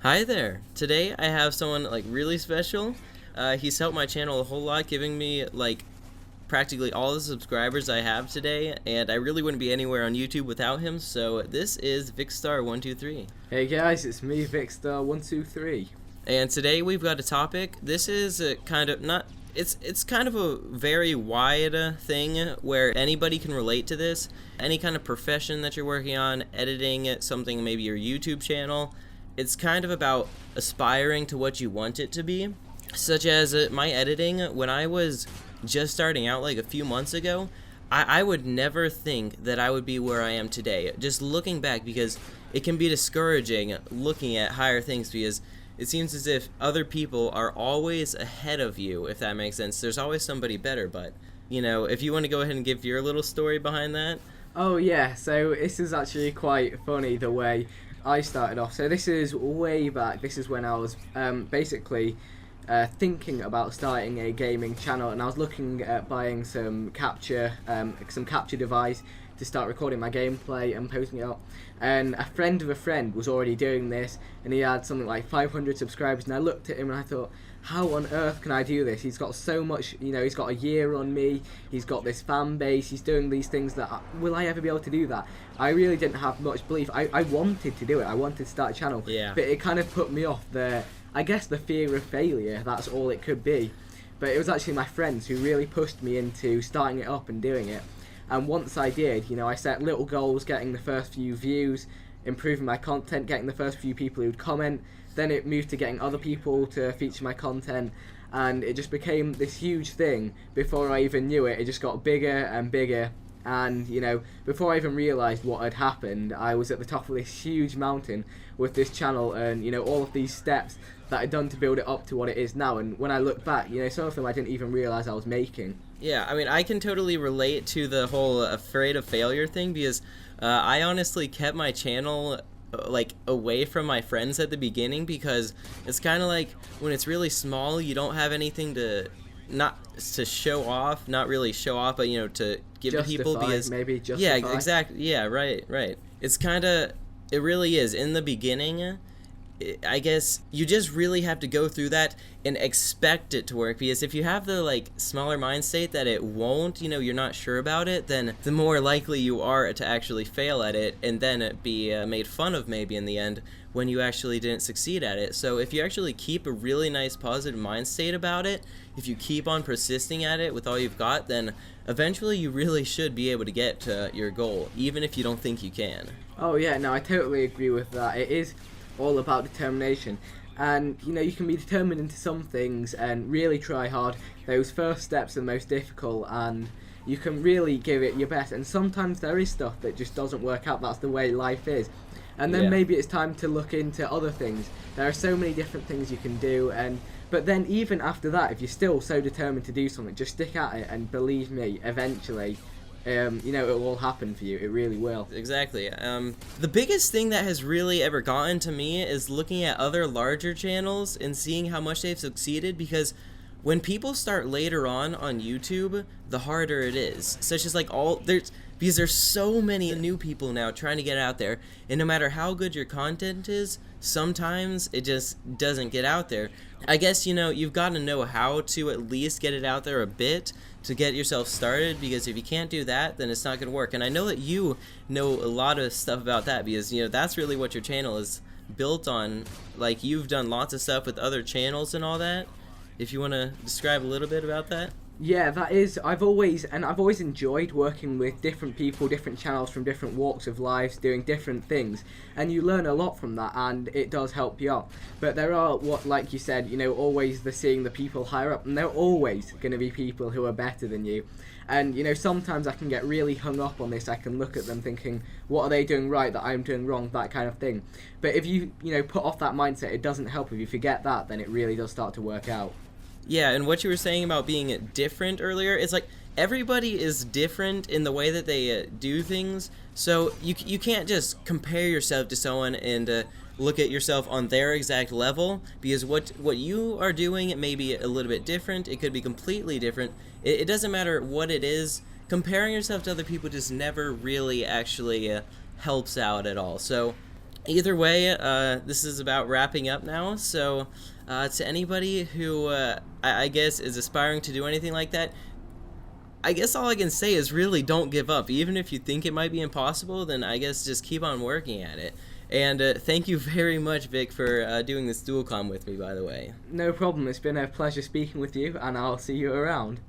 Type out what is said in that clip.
Hi there. Today I have someone like really special. He's helped my channel a whole lot, giving me like practically all the subscribers I have today, and I really wouldn't be anywhere on YouTube without him. So this is Vikkstar123. Hey guys, it's me, Vikkstar123. And today we've got a topic. This is kind of not. It's kind of a very wide thing where anybody can relate to this. Any kind of profession that you're working on, editing something, maybe your YouTube channel. It's kind of about aspiring to what you want it to be, such as my editing. When I was just starting out like a few months ago, I would never think that I would be where I am today. Just looking back, because it can be discouraging looking at higher things, because it seems as if other people are always ahead of you, if that makes sense. There's always somebody better, but, you know, if you want to go ahead and give your little story behind that. Oh yeah, so this is actually quite funny the way I started off. So this is way back. This is when I was basically thinking about starting a gaming channel, and I was looking at buying some capture device to start recording my gameplay and posting it up. And a friend of a friend was already doing this, and he had something like 500 subscribers. And I looked at him and I thought, how on earth can I do this? He's got so much, you know, he's got a year on me, he's got this fan base, he's doing these things that, will I ever be able to do that? I really didn't have much belief. I wanted to do it, I wanted to start a channel, Yeah. but it kind of put me off I guess the fear of failure, that's all it could be. But it was actually my friends who really pushed me into starting it up and doing it. And once I did, you know, I set little goals, getting the first few views, improving my content, getting the first few people who'd comment. Then it moved to getting other people to feature my content, and it just became this huge thing. Before I even knew it, it just got bigger and bigger. And, you know, before I even realised what had happened, I was at the top of this huge mountain with this channel and, you know, all of these steps that I'd done to build it up to what it is now. And when I look back, you know, some of them I didn't even realise I was making. Yeah, I mean, I can totally relate to the whole afraid of failure thing, because I honestly kept my channel like away from my friends at the beginning, because it's kind of like when it's really small, you don't have anything to show off, not really show off, but, you know, to give to people, because maybe justify. Yeah, exactly. Yeah, right. It's kind of, it really is in the beginning. I guess you just really have to go through that and expect it to work, because if you have the like smaller mind state that it won't, you know, you're not sure about it, then the more likely you are to actually fail at it and then be made fun of maybe in the end when you actually didn't succeed at it. So if you actually keep a really nice positive mind state about it, if you keep on persisting at it with all you've got, then eventually you really should be able to get to your goal, even if you don't think you can. Oh yeah, no, I totally agree with that. It is all about determination, and you know, you can be determined into some things and really try hard. Those first steps are the most difficult, and you can really give it your best, and sometimes there is stuff that just doesn't work out. That's the way life is. And then maybe it's time to look into other things. There are so many different things you can do, but then even after that, if you're still so determined to do something, just stick at it, and believe me, eventually you know, it will all happen for you. It really will. Exactly. The biggest thing that has really ever gotten to me is looking at other larger channels and seeing how much they've succeeded, because when people start later on YouTube, the harder it is. Such as like because there's so many new people now trying to get out there, and no matter how good your content is, sometimes it just doesn't get out there. I guess, you know, you've got to know how to at least get it out there a bit to get yourself started, because if you can't do that, then it's not going to work. And I know that you know a lot of stuff about that, because, you know, that's really what your channel is built on. Like, you've done lots of stuff with other channels and all that. If you want to describe a little bit about that. Yeah, that is, I've always enjoyed working with different people, different channels from different walks of life, doing different things, and you learn a lot from that, and it does help you out. But there are, like you said, you know, always seeing the people higher up, and there are always going to be people who are better than you. And, you know, sometimes I can get really hung up on this. I can look at them thinking, what are they doing right that I'm doing wrong, that kind of thing. But if you know, put off that mindset, it doesn't help. If you forget that, then it really does start to work out. Yeah, and what you were saying about being different earlier, it's like everybody is different in the way that they do things, so you can't just compare yourself to someone and look at yourself on their exact level, because what you are doing, it may be a little bit different, it could be completely different. It doesn't matter what it is. Comparing yourself to other people just never really actually helps out at all. So either way, this is about wrapping up now. So, to anybody who I guess is aspiring to do anything like that, I guess all I can say is really don't give up. Even if you think it might be impossible, then I guess just keep on working at it. And thank you very much, Vic, for doing this dual comm with me, by the way. No problem. It's been a pleasure speaking with you, and I'll see you around.